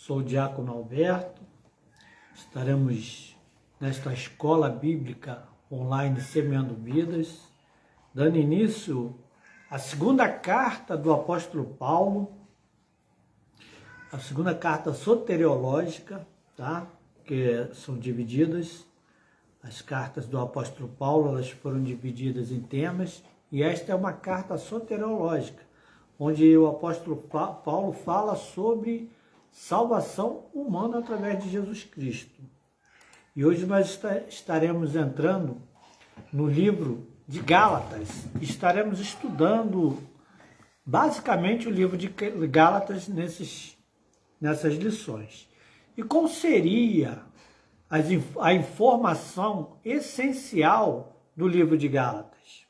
Sou o Diácono Alberto. Estaremos nesta escola bíblica online Semeando Vidas, dando início à segunda carta do apóstolo Paulo, a segunda carta soteriológica, tá? Que são divididas. As cartas do apóstolo Paulo, elas foram divididas em temas, e esta é uma carta soteriológica, onde o apóstolo Paulo fala sobre salvação humana através de Jesus Cristo. E hoje nós estaremos entrando no livro de Gálatas. Estaremos estudando basicamente o livro de Gálatas nessas lições. E qual seria a informação essencial do livro de Gálatas?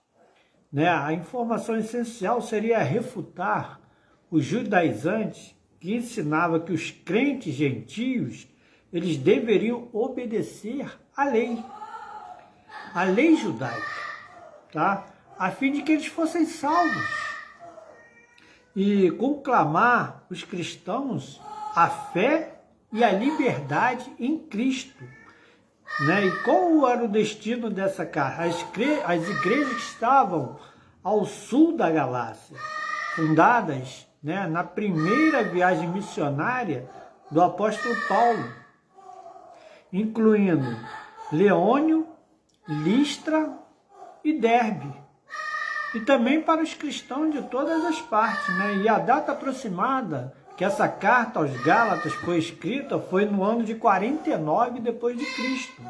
A informação essencial seria refutar os judaizantes que ensinava que os crentes gentios eles deveriam obedecer à lei judaica, tá? A fim de que eles fossem salvos, e conclamar os cristãos a fé e a liberdade em Cristo. E qual era o destino dessa carta? As igrejas que estavam ao sul da Galácia, fundadas na primeira viagem missionária do apóstolo Paulo, incluindo Leônio, Listra e Derbe, e também para os cristãos de todas as partes. E a data aproximada que essa carta aos Gálatas foi escrita foi no ano de 49 depois de Cristo,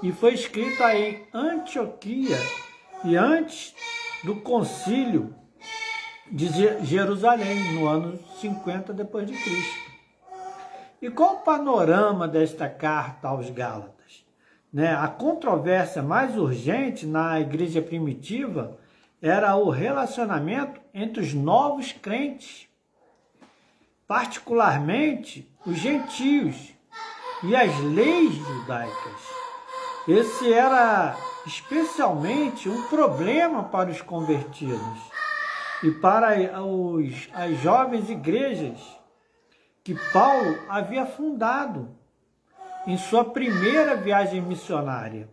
e foi escrita em Antioquia e antes do concílio de Jerusalém, no ano 50 depois de Cristo. E qual o panorama desta carta aos Gálatas? A controvérsia mais urgente na igreja primitiva era o relacionamento entre os novos crentes, particularmente os gentios, e as leis judaicas. Esse era especialmente um problema para os convertidos e para as jovens igrejas que Paulo havia fundado em sua primeira viagem missionária.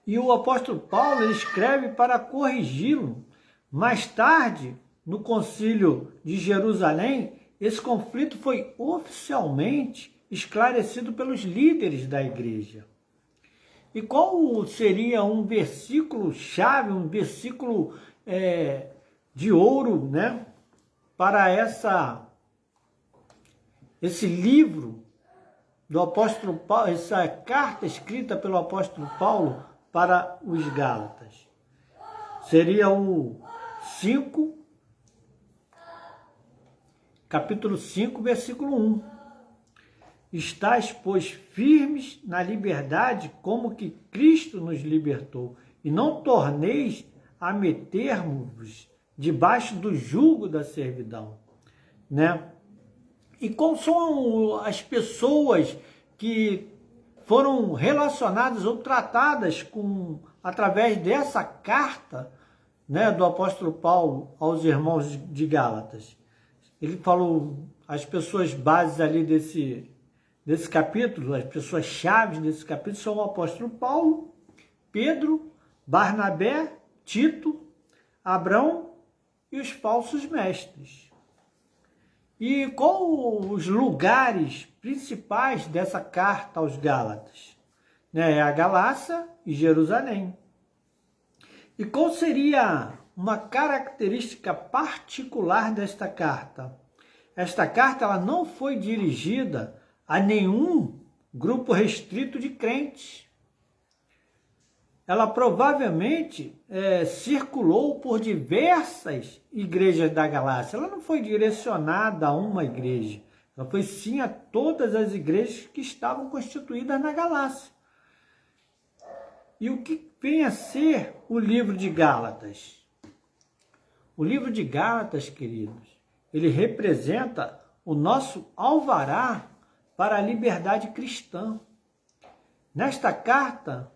E o apóstolo Paulo escreve para corrigi-lo. Mais tarde, no concílio de Jerusalém, esse conflito foi oficialmente esclarecido pelos líderes da igreja. E qual seria um versículo chave, um versículo de ouro, para esse livro do apóstolo Paulo, essa carta escrita pelo apóstolo Paulo para os Gálatas? Seria o capítulo 5, versículo 1. Estais, pois, firmes na liberdade como que Cristo nos libertou, e não torneis a meter-vos debaixo do jugo da servidão. E quais são as pessoas que foram relacionadas ou tratadas através dessa carta do apóstolo Paulo aos irmãos de Gálatas? Ele falou as pessoas bases ali desse capítulo, as pessoas chaves desse capítulo são o apóstolo Paulo, Pedro, Barnabé, Tito, Abrão e os falsos mestres. E qual os lugares principais dessa carta aos Gálatas? É a Galácia e Jerusalém. E qual seria uma característica particular desta carta? Esta carta ela não foi dirigida a nenhum grupo restrito de crentes. Ela provavelmente circulou por diversas igrejas da Galácia. Ela não foi direcionada a uma igreja. Ela foi sim a todas as igrejas que estavam constituídas na Galácia. E o que vem a ser o livro de Gálatas? O livro de Gálatas, queridos, ele representa o nosso alvará para a liberdade cristã. Nesta carta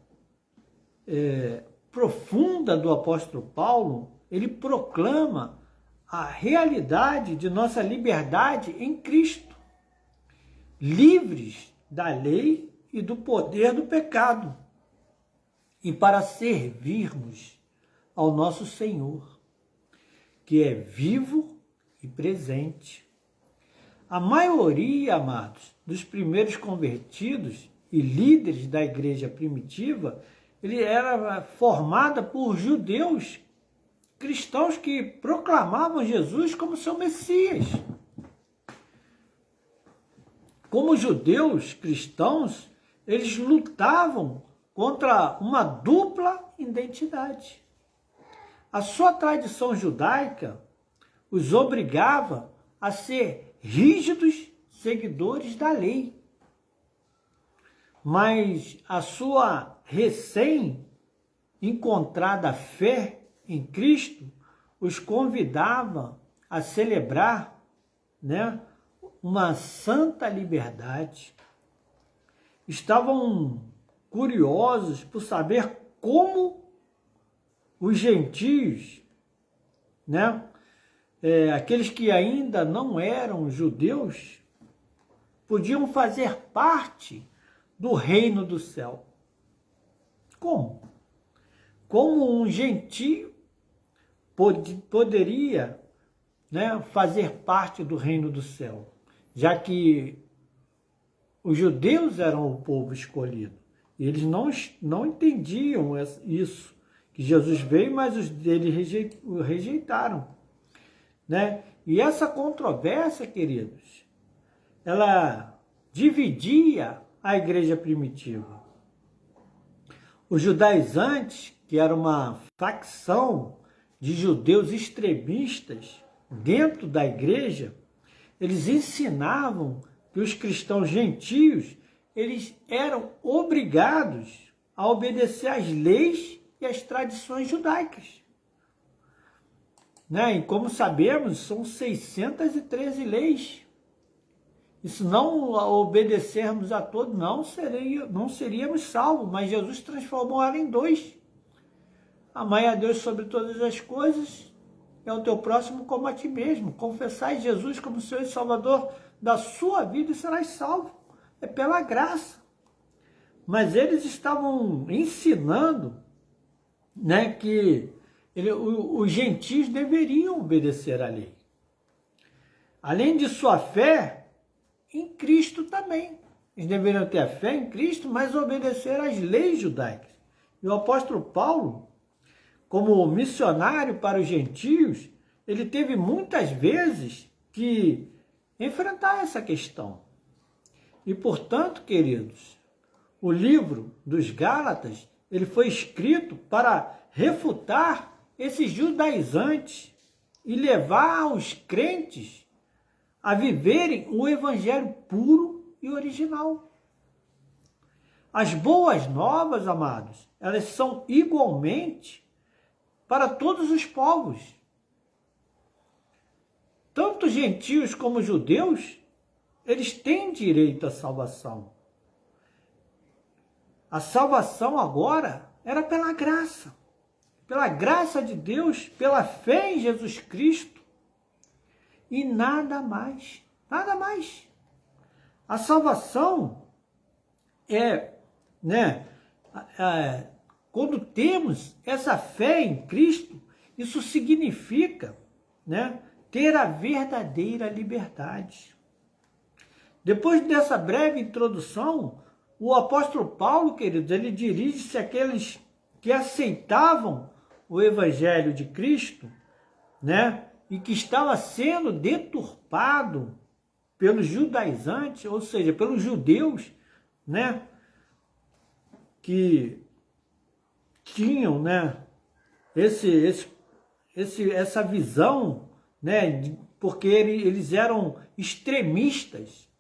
profunda do apóstolo Paulo, ele proclama a realidade de nossa liberdade em Cristo. livres da lei e do poder do pecado, e para servirmos ao nosso Senhor, que é vivo e presente. A maioria, amados, dos primeiros convertidos e líderes da igreja primitiva, ele era formada por judeus, cristãos que proclamavam Jesus como seu Messias. Como judeus cristãos, eles lutavam contra uma dupla identidade. A sua tradição judaica os obrigava a ser rígidos seguidores da lei. Mas a sua recém-encontrada fé em Cristo os convidava a celebrar, uma santa liberdade. Estavam curiosos por saber como os gentios, aqueles que ainda não eram judeus, podiam fazer parte do reino do céu. Como? Como um gentio poderia fazer parte do reino do céu, já que os judeus eram o povo escolhido. E eles não entendiam isso, que Jesus veio, mas os dele o rejeitaram. E essa controvérsia, queridos, ela dividia a igreja primitiva. Os judaizantes, que era uma facção de judeus extremistas dentro da igreja, eles ensinavam que os cristãos gentios, eles eram obrigados a obedecer às leis e às tradições judaicas. E como sabemos, são 613 leis. E se não obedecermos a todos, não seríamos salvos, mas Jesus transformou ela em 2. Amai a Deus sobre todas as coisas, e ao teu próximo como a ti mesmo. Confessai Jesus como Senhor e Salvador da sua vida e serás salvo. É pela graça. Mas eles estavam ensinando que os gentios deveriam obedecer à lei. Além de sua fé em Cristo também. Eles deveriam ter a fé em Cristo, mas obedecer às leis judaicas. E o apóstolo Paulo, como missionário para os gentios, ele teve muitas vezes que enfrentar essa questão. E, portanto, queridos, o livro dos Gálatas, ele foi escrito para refutar esses judaizantes e levar os crentes a viverem o evangelho puro e original. As boas novas, amados, elas são igualmente para todos os povos. Tanto gentios como judeus, eles têm direito à salvação. A salvação agora era pela graça de Deus, pela fé em Jesus Cristo e nada mais, nada mais. A salvação quando temos essa fé em Cristo, isso significa, ter a verdadeira liberdade. Depois dessa breve introdução, o apóstolo Paulo, queridos, ele dirige-se àqueles que aceitavam o evangelho de Cristo, e que estava sendo deturpado pelos judaizantes, ou seja, pelos judeus, que tinham, essa visão, porque eles eram extremistas,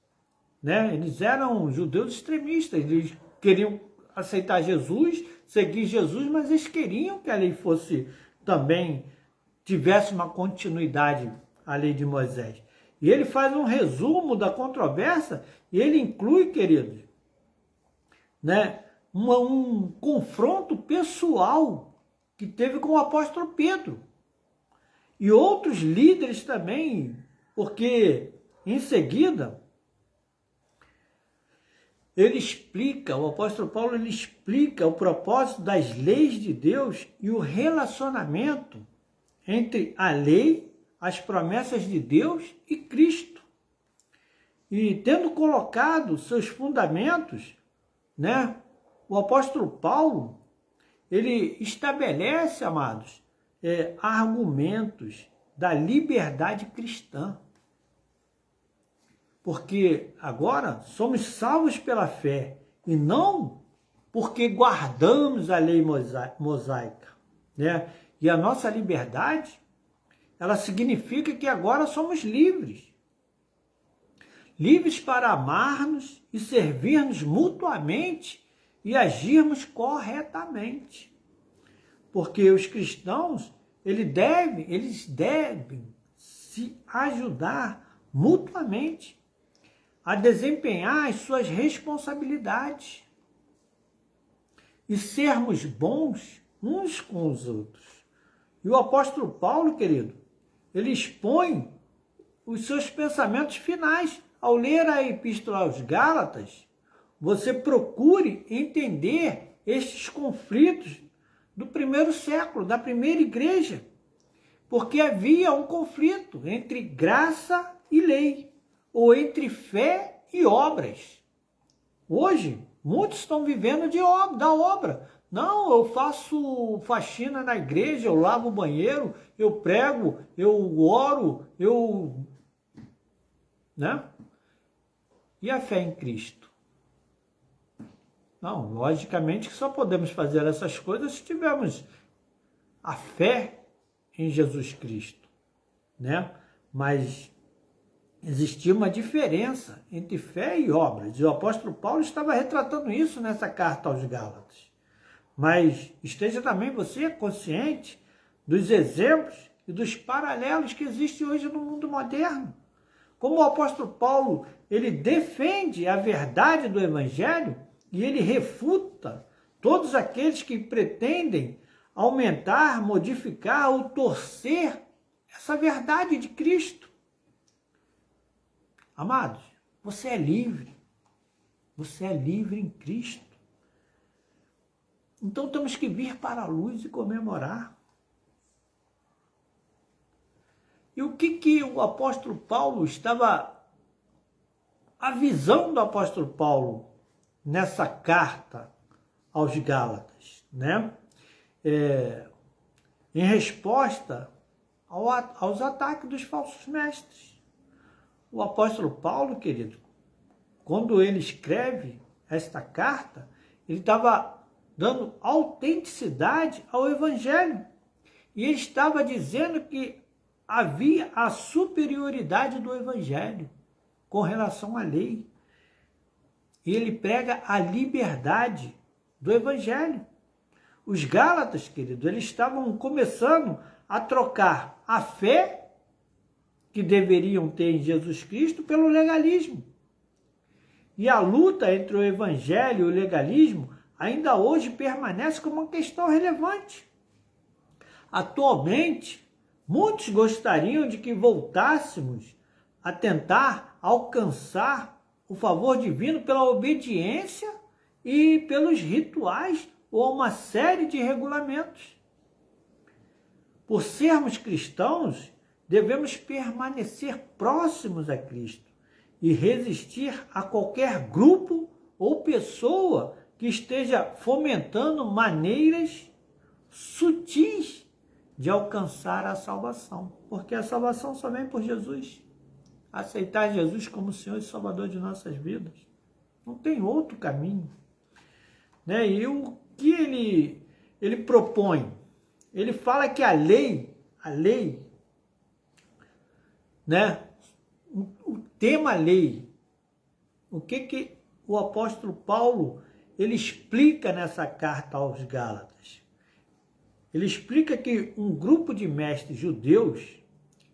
eles eram judeus extremistas, eles queriam aceitar Jesus, seguir Jesus, mas eles queriam que a lei fosse também, tivesse uma continuidade, a lei de Moisés. E ele faz um resumo da controvérsia, e ele inclui, queridos, um confronto pessoal que teve com o apóstolo Pedro. E outros líderes também, porque em seguida o apóstolo Paulo, ele explica o propósito das leis de Deus e o relacionamento entre a lei, as promessas de Deus e Cristo. E tendo colocado seus fundamentos, né, o apóstolo Paulo, ele estabelece, amados, argumentos da liberdade cristã. Porque agora somos salvos pela fé e não porque guardamos a lei mosaica, né? E a nossa liberdade, ela significa que agora somos livres. Livres para amar-nos e servir-nos mutuamente e agirmos corretamente. Porque os cristãos, eles devem se ajudar mutuamente a desempenhar as suas responsabilidades e sermos bons uns com os outros. E o apóstolo Paulo, querido, ele expõe os seus pensamentos finais. Ao ler a Epístola aos Gálatas, você procure entender estes conflitos do primeiro século, da primeira igreja, porque havia um conflito entre graça e lei, ou entre fé e obras. Hoje, muitos estão vivendo da obra. Não, eu faço faxina na igreja, eu lavo o banheiro, eu prego, eu oro, né? E a fé em Cristo? Não, logicamente que só podemos fazer essas coisas se tivermos a fé em Jesus Cristo, né? Mas existia uma diferença entre fé e obras. E o apóstolo Paulo estava retratando isso nessa carta aos Gálatas. Mas esteja também você consciente dos exemplos e dos paralelos que existem hoje no mundo moderno. Como o apóstolo Paulo, ele defende a verdade do Evangelho e ele refuta todos aqueles que pretendem aumentar, modificar ou torcer essa verdade de Cristo. Amados, você é livre. Você é livre em Cristo. Então temos que vir para a luz e comemorar. E o que o apóstolo Paulo estava... A visão do apóstolo Paulo nessa carta aos Gálatas, né? Em resposta aos ataques dos falsos mestres. O apóstolo Paulo, querido, quando ele escreve esta carta, ele estava dando autenticidade ao Evangelho. E ele estava dizendo que havia a superioridade do Evangelho com relação à lei. E ele prega a liberdade do Evangelho. Os Gálatas, querido, eles estavam começando a trocar a fé que deveriam ter em Jesus Cristo pelo legalismo. E a luta entre o Evangelho e o legalismo ainda hoje permanece como uma questão relevante. Atualmente, muitos gostariam de que voltássemos a tentar alcançar o favor divino pela obediência e pelos rituais ou uma série de regulamentos. Por sermos cristãos, devemos permanecer próximos a Cristo e resistir a qualquer grupo ou pessoa que esteja fomentando maneiras sutis de alcançar a salvação. Porque a salvação só vem por Jesus. Aceitar Jesus como Senhor e Salvador de nossas vidas. Não tem outro caminho. Né? E o que ele propõe? Ele fala que a lei, né? O tema lei, o que o apóstolo Paulo ele explica nessa carta aos Gálatas? Ele explica que um grupo de mestres judeus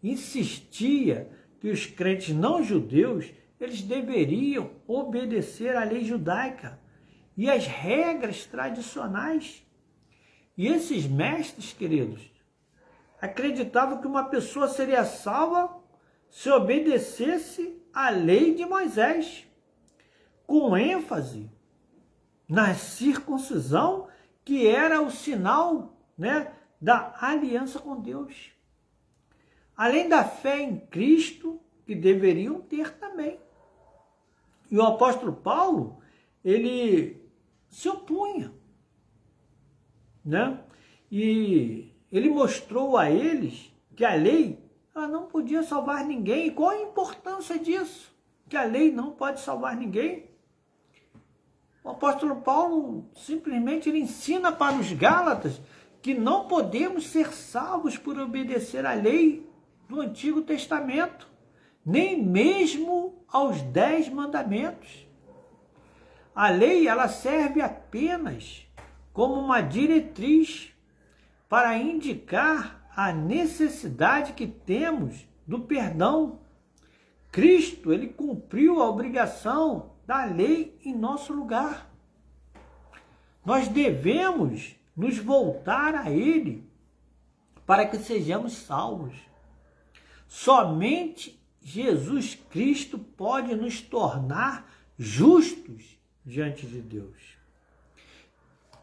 insistia que os crentes não judeus eles deveriam obedecer à lei judaica e às regras tradicionais. E esses mestres, queridos, acreditavam que uma pessoa seria salva se obedecesse à lei de Moisés. com ênfase na circuncisão, que era o sinal, né, da aliança com Deus. Além da fé em Cristo, que deveriam ter também. E o apóstolo Paulo, ele se opunha, né? E ele mostrou a eles que a lei ela não podia salvar ninguém. E qual a importância disso? Que a lei não pode salvar ninguém. O apóstolo Paulo simplesmente ele ensina para os Gálatas que não podemos ser salvos por obedecer à lei do Antigo Testamento, nem mesmo aos 10 mandamentos. A lei ela serve apenas como uma diretriz para indicar a necessidade que temos do perdão. Cristo, ele cumpriu a obrigação da lei em nosso lugar. Nós devemos nos voltar a ele para que sejamos salvos. Somente Jesus Cristo pode nos tornar justos diante de Deus.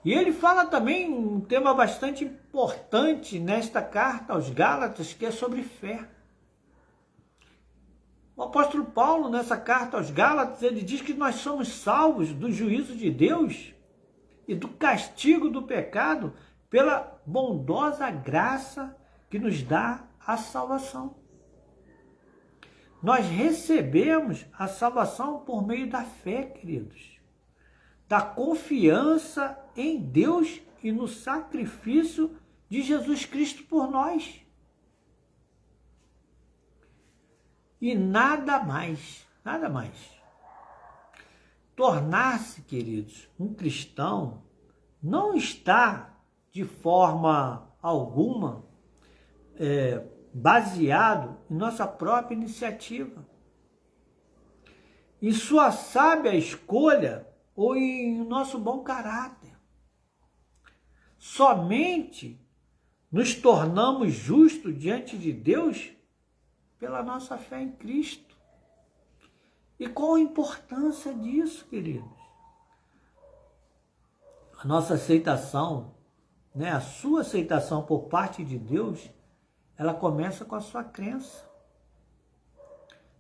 E ele fala também um tema bastante importante nesta carta aos Gálatas, que é sobre fé. O apóstolo Paulo, nessa carta aos Gálatas, ele diz que nós somos salvos do juízo de Deus e do castigo do pecado pela bondosa graça que nos dá a salvação. Nós recebemos a salvação por meio da fé, queridos, da confiança em Deus e no sacrifício de Jesus Cristo por nós. E nada mais, nada mais. Tornar-se, queridos, um cristão não está de forma alguma baseado em nossa própria iniciativa, em sua sábia escolha ou em nosso bom caráter. Somente nos tornamos justos diante de Deus pela nossa fé em Cristo. E qual a importância disso, queridos? A nossa aceitação, né, a sua aceitação por parte de Deus, ela começa com a sua crença.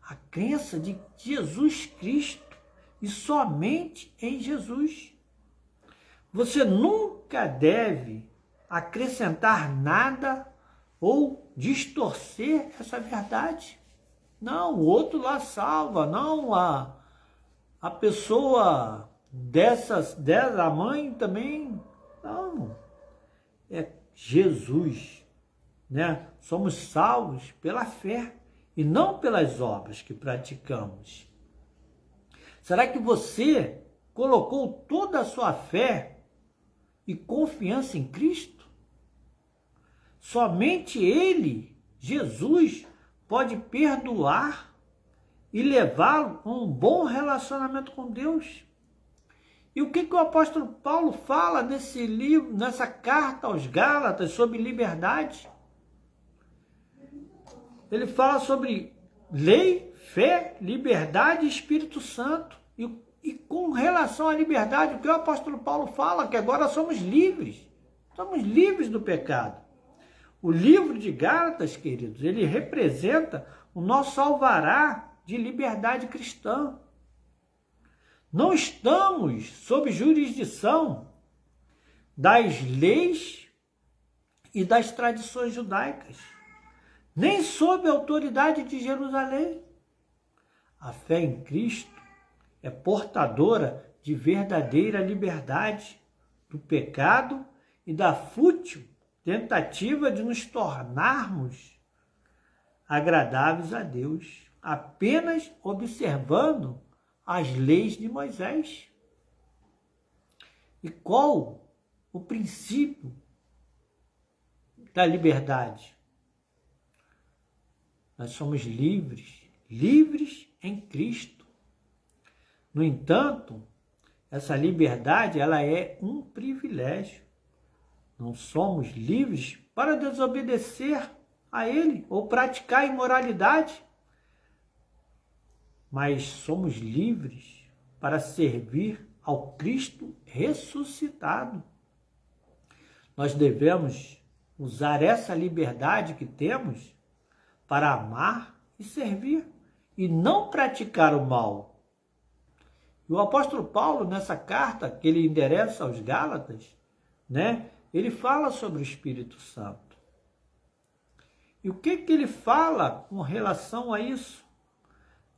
A crença de Jesus Cristo e somente em Jesus. Você nunca deve acrescentar nada ou distorcer essa verdade. Não, o outro lá salva, não, a pessoa a mãe também, não. É Jesus, né? Somos salvos pela fé e não pelas obras que praticamos. Será que você colocou toda a sua fé e confiança em Cristo? Somente Ele, Jesus, pode perdoar e levá-lo a um bom relacionamento com Deus. E o que o apóstolo Paulo fala nesse livro, nessa carta aos Gálatas sobre liberdade? Ele fala sobre lei, fé, liberdade e Espírito Santo. E com relação à liberdade, o que o apóstolo Paulo fala? Que agora somos livres. Somos livres do pecado. O livro de Gálatas, queridos, ele representa o nosso alvará de liberdade cristã. Não estamos sob jurisdição das leis e das tradições judaicas, nem sob a autoridade de Jerusalém. A fé em Cristo é portadora de verdadeira liberdade do pecado e da fútil tentativa de nos tornarmos agradáveis a Deus, apenas observando as leis de Moisés. E qual o princípio da liberdade? Nós somos livres, livres em Cristo. No entanto, essa liberdade ela é um privilégio. Não somos livres para desobedecer a Ele ou praticar imoralidade, mas somos livres para servir ao Cristo ressuscitado. Nós devemos usar essa liberdade que temos para amar e servir, e não praticar o mal. E o apóstolo Paulo, nessa carta que ele endereça aos Gálatas, né, ele fala sobre o Espírito Santo. E o que ele fala com relação a isso?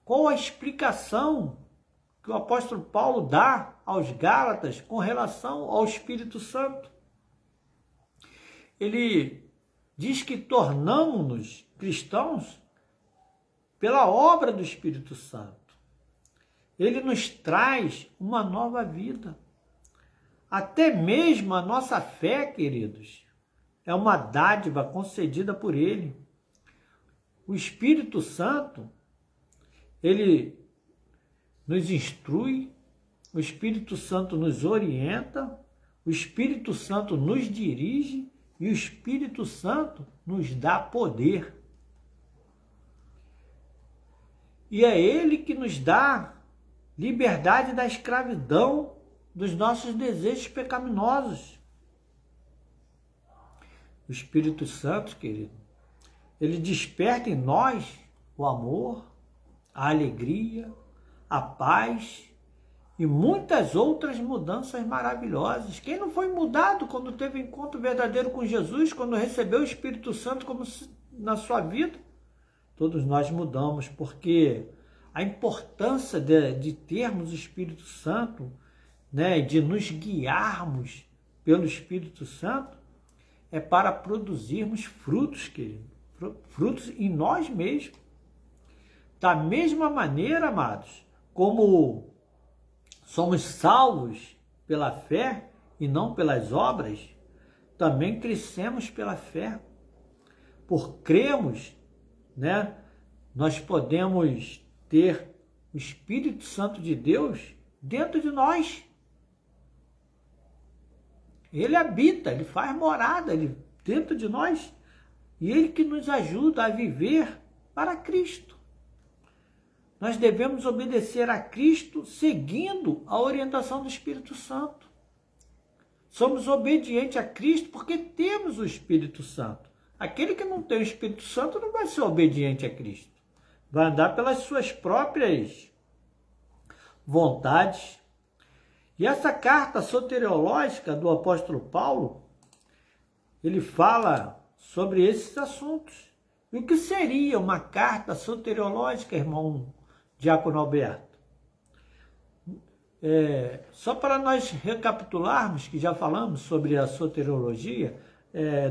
Qual a explicação que o apóstolo Paulo dá aos Gálatas com relação ao Espírito Santo? Ele diz que tornamos-nos cristãos pela obra do Espírito Santo. Ele nos traz uma nova vida. Até mesmo a nossa fé, queridos, é uma dádiva concedida por Ele. O Espírito Santo, Ele nos instrui, o Espírito Santo nos orienta, o Espírito Santo nos dirige e o Espírito Santo nos dá poder. E é Ele que nos dá liberdade da escravidão dos nossos desejos pecaminosos. O Espírito Santo, querido, ele desperta em nós o amor, a alegria, a paz e muitas outras mudanças maravilhosas. Quem não foi mudado quando teve encontro verdadeiro com Jesus, quando recebeu o Espírito Santo como na sua vida? Todos nós mudamos, porque a importância de termos o Espírito Santo, né, de nos guiarmos pelo Espírito Santo, é para produzirmos frutos, querido, frutos em nós mesmos. Da mesma maneira, amados, como somos salvos pela fé e não pelas obras, também crescemos pela fé. Por cremos, né, nós podemos ter o Espírito Santo de Deus dentro de nós. Ele habita, ele faz morada dentro de nós. E ele que nos ajuda a viver para Cristo. Nós devemos obedecer a Cristo seguindo a orientação do Espírito Santo. Somos obedientes a Cristo porque temos o Espírito Santo. Aquele que não tem o Espírito Santo não vai ser obediente a Cristo. Vai andar pelas suas próprias vontades. E essa carta soteriológica do apóstolo Paulo, ele fala sobre esses assuntos. E o que seria uma carta soteriológica, irmão Diácono Alberto? Só para nós recapitularmos, que já falamos sobre a soteriologia,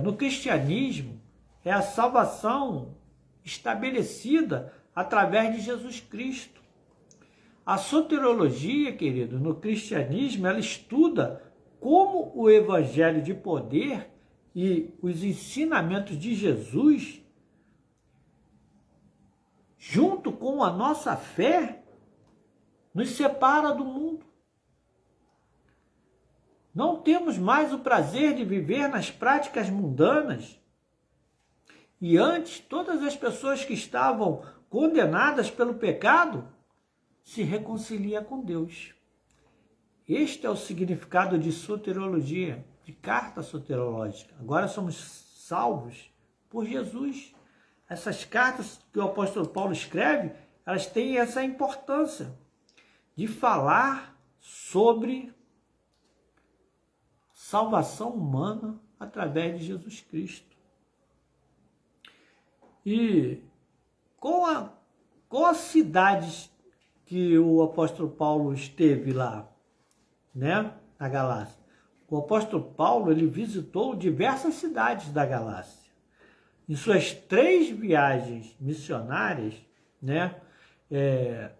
no cristianismo é a salvação estabelecida através de Jesus Cristo. A soteriologia, querido, no cristianismo, ela estuda como o evangelho de poder e os ensinamentos de Jesus, junto com a nossa fé, nos separa do mundo. Não temos mais o prazer de viver nas práticas mundanas. E antes, todas as pessoas que estavam condenadas pelo pecado se reconciliam com Deus. Este é o significado de soteriologia, de carta soteriológica. Agora somos salvos por Jesus. Essas cartas que o apóstolo Paulo escreve, elas têm essa importância de falar sobre salvação humana através de Jesus Cristo. E qual a cidade que o apóstolo Paulo esteve lá, né, na Galácia? O apóstolo Paulo, ele visitou diversas cidades da Galácia. Em suas 3 viagens missionárias, né,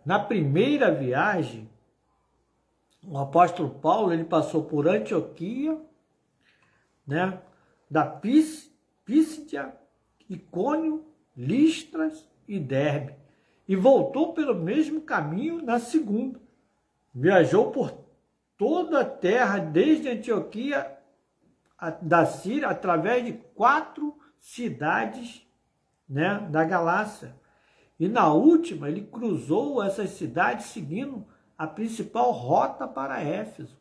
na primeira viagem, o apóstolo Paulo, ele passou por Antioquia, né, da Písidia, Icônio, Listras e Derbe, e voltou pelo mesmo caminho na segunda. Viajou por toda a terra, desde Antioquia da Síria, através de 4 cidades, né, da Galácia. E na última, ele cruzou essas cidades seguindo a principal rota para Éfeso.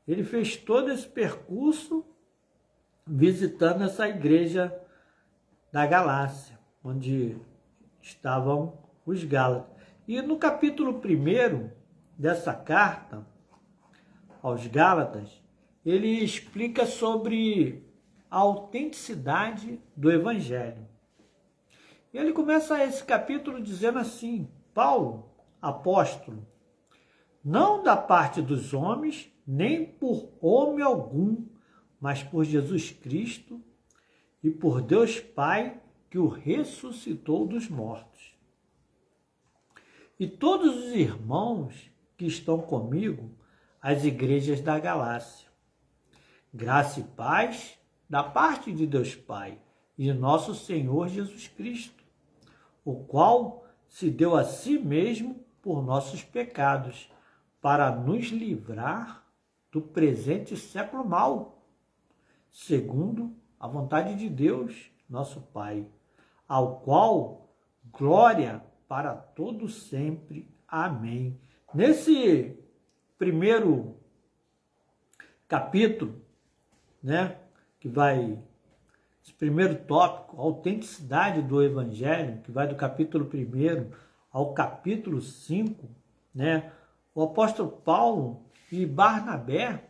Ele fez todo esse percurso visitando essa igreja da Galácia, onde estavam os Gálatas. E no capítulo 1 dessa carta aos Gálatas, ele explica sobre a autenticidade do Evangelho. E ele começa esse capítulo dizendo assim: Paulo, apóstolo, não da parte dos homens, nem por homem algum, mas por Jesus Cristo e por Deus Pai, que o ressuscitou dos mortos. E todos os irmãos que estão comigo, as igrejas da Galácia. Graça e paz da parte de Deus Pai e de nosso Senhor Jesus Cristo, o qual se deu a si mesmo por nossos pecados, para nos livrar do presente século mau, segundo a vontade de Deus, nosso Pai, ao qual glória para todo sempre. Amém. Nesse primeiro capítulo, esse primeiro tópico, a autenticidade do Evangelho, que vai do capítulo 1 ao capítulo 5, o apóstolo Paulo e Barnabé,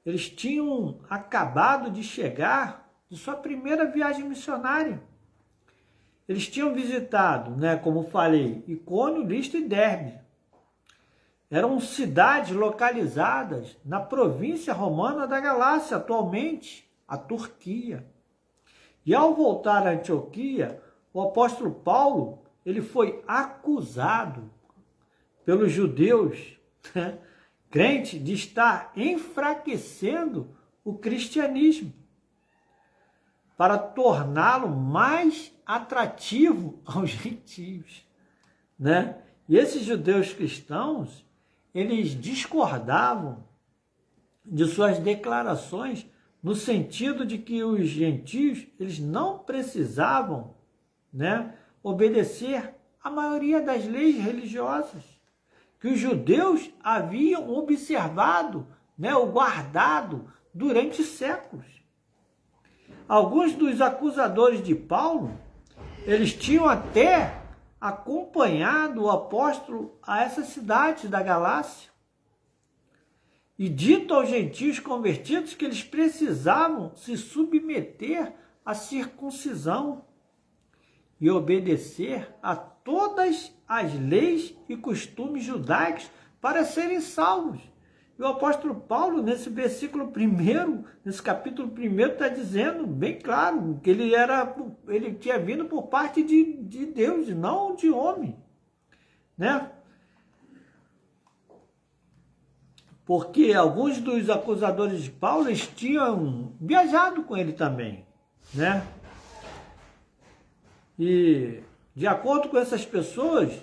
eles tinham acabado de chegar de sua primeira viagem missionária. Eles tinham visitado, como falei, Icônio, Listra e Derbe. Eram cidades localizadas na província romana da Galácia, atualmente a Turquia. E ao voltar a Antioquia, o apóstolo Paulo, ele foi acusado pelos judeus, crente, de estar enfraquecendo o cristianismo para torná-lo mais atrativo aos gentios, E esses judeus cristãos, eles discordavam de suas declarações no sentido de que os gentios, eles não precisavam, obedecer a maioria das leis religiosas que os judeus haviam observado, ou guardado durante séculos. Alguns dos acusadores de Paulo, eles tinham até acompanhado o apóstolo a essa cidade da Galácia e dito aos gentios convertidos que eles precisavam se submeter à circuncisão e obedecer a todas as leis e costumes judaicos para serem salvos. E o apóstolo Paulo, nesse versículo 1, nesse capítulo 1, está dizendo bem claro que ele tinha vindo por parte de Deus, e não de homem, Porque alguns dos acusadores de Paulo tinham viajado com ele também, E, de acordo com essas pessoas,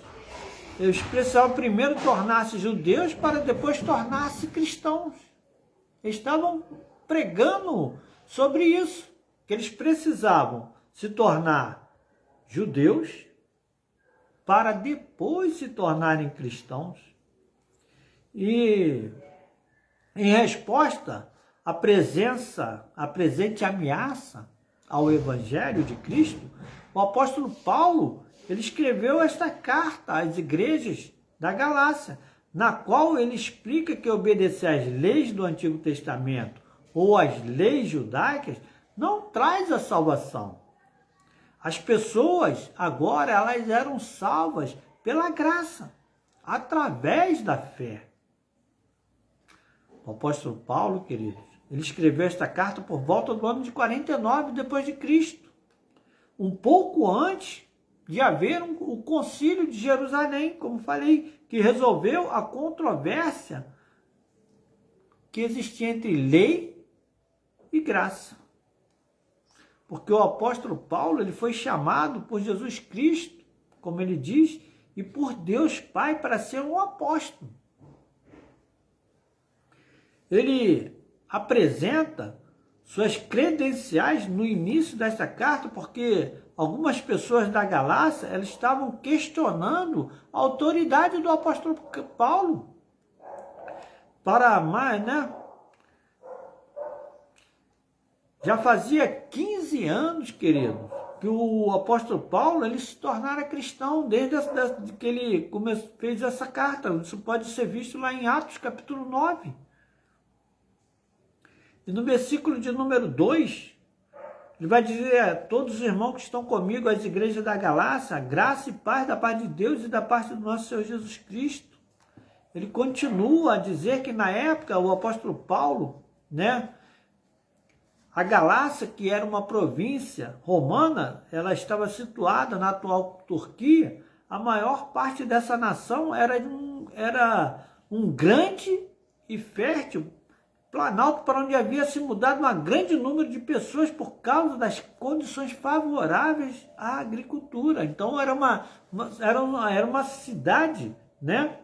eles precisavam primeiro tornar-se judeus para depois tornar-se cristãos. Eles estavam pregando sobre isso, que eles precisavam se tornar judeus para depois se tornarem cristãos. E, em resposta à presente ameaça ao Evangelho de Cristo, o apóstolo Paulo, ele escreveu esta carta às igrejas da Galácia, na qual ele explica que obedecer às leis do Antigo Testamento ou às leis judaicas não traz a salvação. As pessoas agora elas eram salvas pela graça, através da fé. O apóstolo Paulo, queridos, ele escreveu esta carta por volta do ano de 49 depois de Cristo, um pouco antes de haver o concílio de Jerusalém, como falei, que resolveu a controvérsia que existia entre lei e graça. Porque o apóstolo Paulo, ele foi chamado por Jesus Cristo, como ele diz, e por Deus Pai para ser um apóstolo. Ele apresenta suas credenciais no início desta carta, porque algumas pessoas da Galácia, elas estavam questionando a autoridade do apóstolo Paulo. Para mais, né? Já fazia 15 anos, querido, que o apóstolo Paulo ele se tornara cristão, desde que ele fez essa carta. Isso pode ser visto lá em Atos capítulo 9. E no versículo de número 2, ele vai dizer a todos os irmãos que estão comigo, as igrejas da Galácia, graça e paz da parte de Deus e da parte do nosso Senhor Jesus Cristo. Ele continua a dizer que na época o apóstolo Paulo, né, a Galácia, que era uma província romana, ela estava situada na atual Turquia. A maior parte dessa nação era um grande e fértil planalto para onde havia se mudado um grande número de pessoas por causa das condições favoráveis à agricultura. Então era uma cidade, né?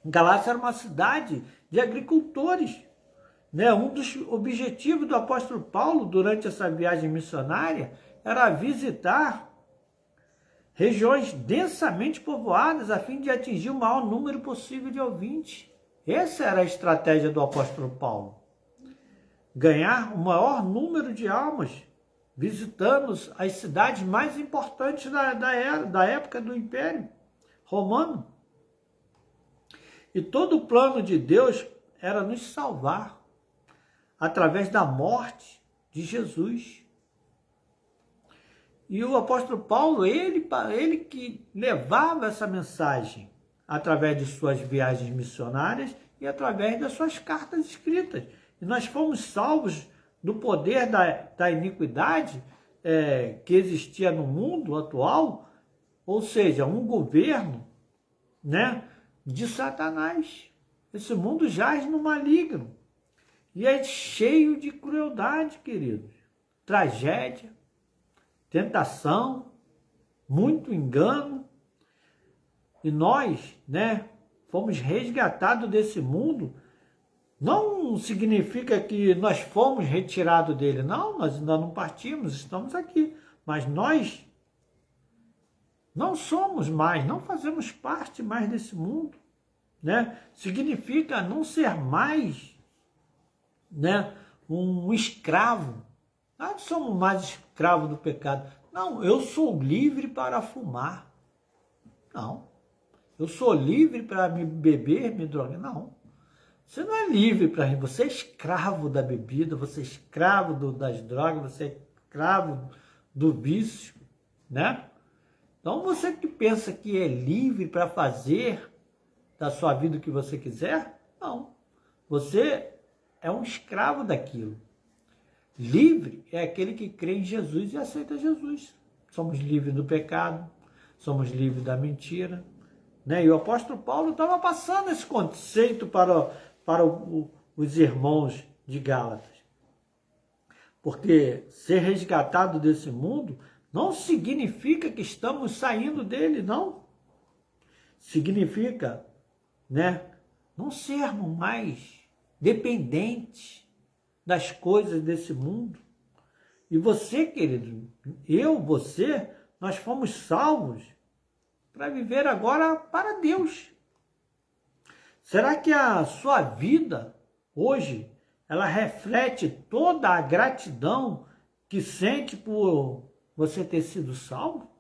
Galácia era uma cidade de agricultores. Né? Um dos objetivos do apóstolo Paulo durante essa viagem missionária era visitar regiões densamente povoadas a fim de atingir o maior número possível de ouvintes. Essa era a estratégia do apóstolo Paulo. Ganhar o maior número de almas, visitando as cidades mais importantes da época do Império Romano. E todo o plano de Deus era nos salvar através da morte de Jesus. E o apóstolo Paulo, ele que levava essa mensagem através de suas viagens missionárias e através das suas cartas escritas. E nós fomos salvos do poder da iniquidade que existia no mundo atual, ou seja, um governo, né, de Satanás. Esse mundo jaz no maligno. E é cheio de crueldade, queridos. Tragédia, tentação, muito engano. E nós, né, fomos resgatados desse mundo. Não significa que nós fomos retirados dele. Não, nós ainda não partimos, estamos aqui. Mas nós não somos mais, não fazemos parte mais desse mundo. Né? Significa não ser mais, né, um escravo. Nós somos mais escravos do pecado. Não, eu sou livre para fumar. Não. Eu sou livre para me beber, me drogar. Não. Você não é livre para mim. Você é escravo da bebida, você é escravo das drogas, você é escravo do vício, né? Então você que pensa que é livre para fazer da sua vida o que você quiser, não. Você é um escravo daquilo. Livre é aquele que crê em Jesus e aceita Jesus. Somos livres do pecado, somos livres da mentira. Né? E o apóstolo Paulo estava passando esse conceito para os irmãos de Gálatas. Porque ser resgatado desse mundo não significa que estamos saindo dele, não. Significa, né, não sermos mais dependentes das coisas desse mundo. E você, querido, você, nós fomos salvos para viver agora para Deus. Será que a sua vida hoje, ela reflete toda a gratidão que sente por você ter sido salvo?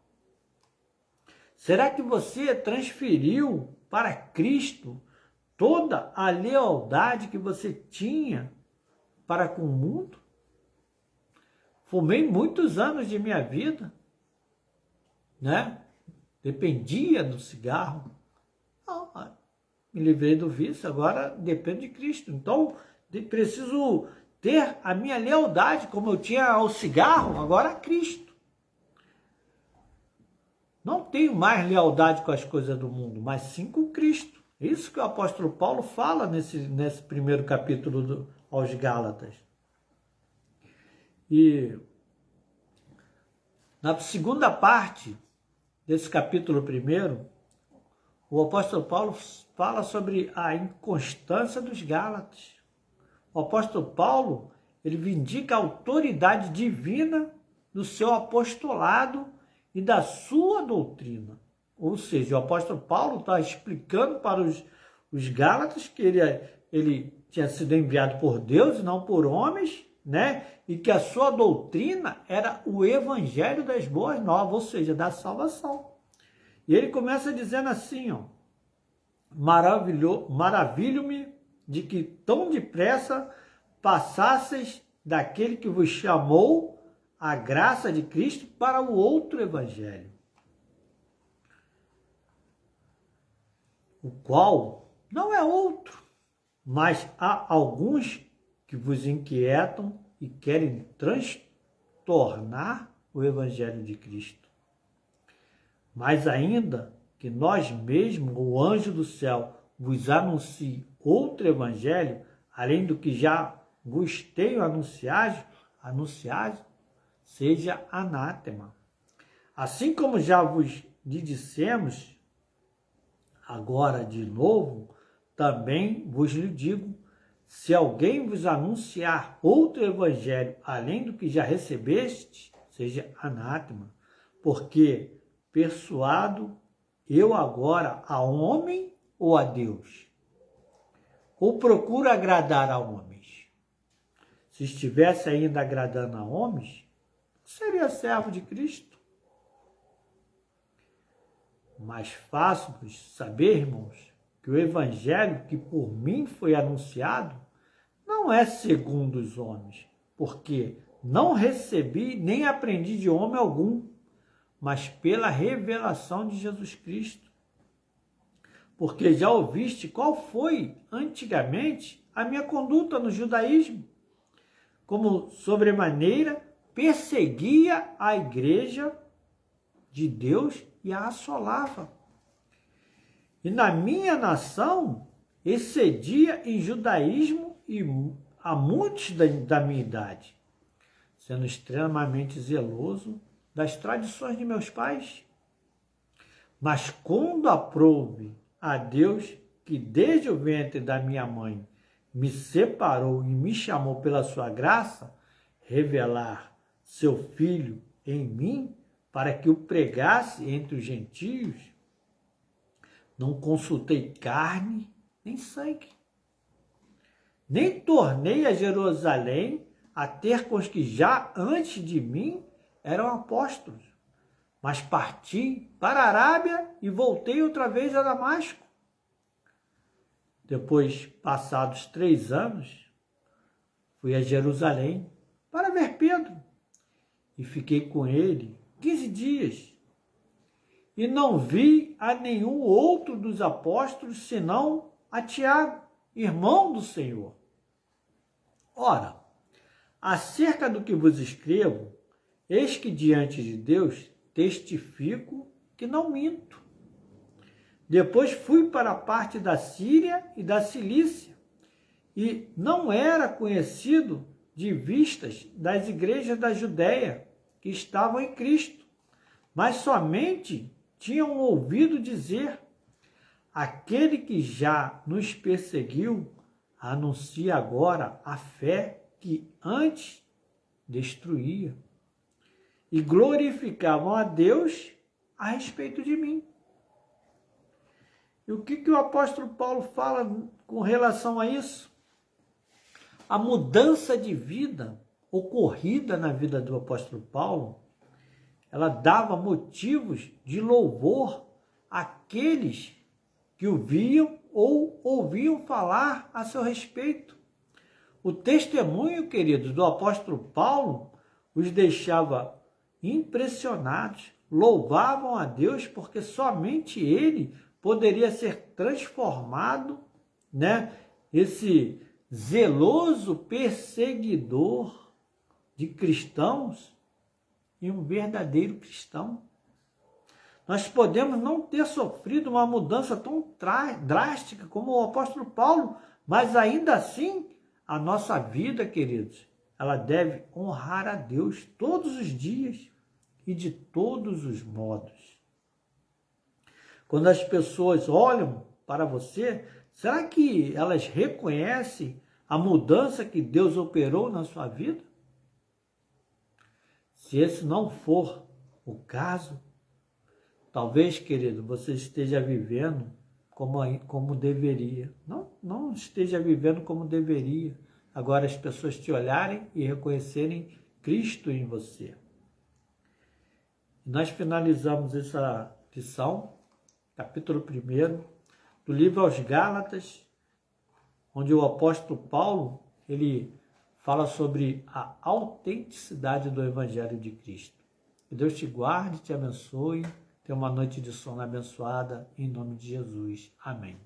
Será que você transferiu para Cristo toda a lealdade que você tinha para com o mundo? Fumei muitos anos de minha vida, né? Dependia do cigarro. Não, me livrei do vício, agora dependo de Cristo. Então, preciso ter a minha lealdade, como eu tinha ao cigarro, agora a Cristo. Não tenho mais lealdade com as coisas do mundo, mas sim com Cristo. É isso que o apóstolo Paulo fala nesse primeiro capítulo aos Gálatas. E na segunda parte desse capítulo 1, o apóstolo Paulo fala sobre a inconstância dos Gálatas. O apóstolo Paulo, ele vindica a autoridade divina do seu apostolado e da sua doutrina. Ou seja, o apóstolo Paulo está explicando para os Gálatas que ele tinha sido enviado por Deus e não por homens, né? E que a sua doutrina era o evangelho das boas novas, ou seja, da salvação. E ele começa dizendo assim, ó, maravilho-me de que tão depressa passasseis daquele que vos chamou a graça de Cristo para o outro evangelho, o qual não é outro, mas há alguns que vos inquietam e querem transtornar o evangelho de Cristo. Mas ainda que nós mesmos, o anjo do céu, vos anuncie outro evangelho, além do que já vos tenho anunciado, seja anátema. Assim como já vos dissemos, agora de novo, também vos lhe digo, se alguém vos anunciar outro evangelho, além do que já recebeste, seja anátema, porque persuado eu agora a homem ou a Deus? Ou procuro agradar a homens? Se estivesse ainda agradando a homens, seria servo de Cristo. Mas faço-vos saber, irmãos, que o evangelho que por mim foi anunciado não é segundo os homens, porque não recebi nem aprendi de homem algum, mas pela revelação de Jesus Cristo. Porque já ouviste qual foi antigamente a minha conduta no judaísmo, como sobremaneira perseguia a igreja de Deus e a assolava. E na minha nação excedia em judaísmo e a muitos da minha idade, sendo extremamente zeloso das tradições de meus pais. Mas quando aprouve a Deus, que desde o ventre da minha mãe me separou e me chamou pela sua graça, revelar seu Filho em mim, para que o pregasse entre os gentios, não consultei carne nem sangue, nem tornei a Jerusalém a ter com os que já antes de mim eram apóstolos, mas parti para a Arábia e voltei outra vez a Damasco. Depois, passados 3 anos, fui a Jerusalém para ver Pedro e fiquei com ele 15 dias. E não vi a nenhum outro dos apóstolos, senão a Tiago, irmão do Senhor. Ora, acerca do que vos escrevo, eis que diante de Deus testifico que não minto. Depois fui para a parte da Síria e da Cilícia, e não era conhecido de vistas das igrejas da Judéia que estavam em Cristo, mas somente tinham ouvido dizer: aquele que já nos perseguiu anuncia agora a fé que antes destruía. E glorificavam a Deus a respeito de mim. E o que o apóstolo Paulo fala com relação a isso? A mudança de vida ocorrida na vida do apóstolo Paulo, ela dava motivos de louvor àqueles que o viam ou ouviam falar a seu respeito. O testemunho, queridos, do apóstolo Paulo os deixava impressionados, louvavam a Deus porque somente ele poderia ser transformado, né? Esse zeloso perseguidor de cristãos em um verdadeiro cristão. Nós podemos não ter sofrido uma mudança tão drástica como o apóstolo Paulo, mas ainda assim, a nossa vida, queridos, ela deve honrar a Deus todos os dias e de todos os modos. Quando as pessoas olham para você, será que elas reconhecem a mudança que Deus operou na sua vida? Se esse não for o caso, talvez, querido, você esteja vivendo como deveria. Não esteja vivendo como deveria. Agora as pessoas te olharem e reconhecerem Cristo em você. Nós finalizamos essa lição, capítulo 1, do livro aos Gálatas, onde o apóstolo Paulo, ele fala sobre a autenticidade do Evangelho de Cristo. Que Deus te guarde, te abençoe, tenha uma noite de sono abençoada, em nome de Jesus. Amém.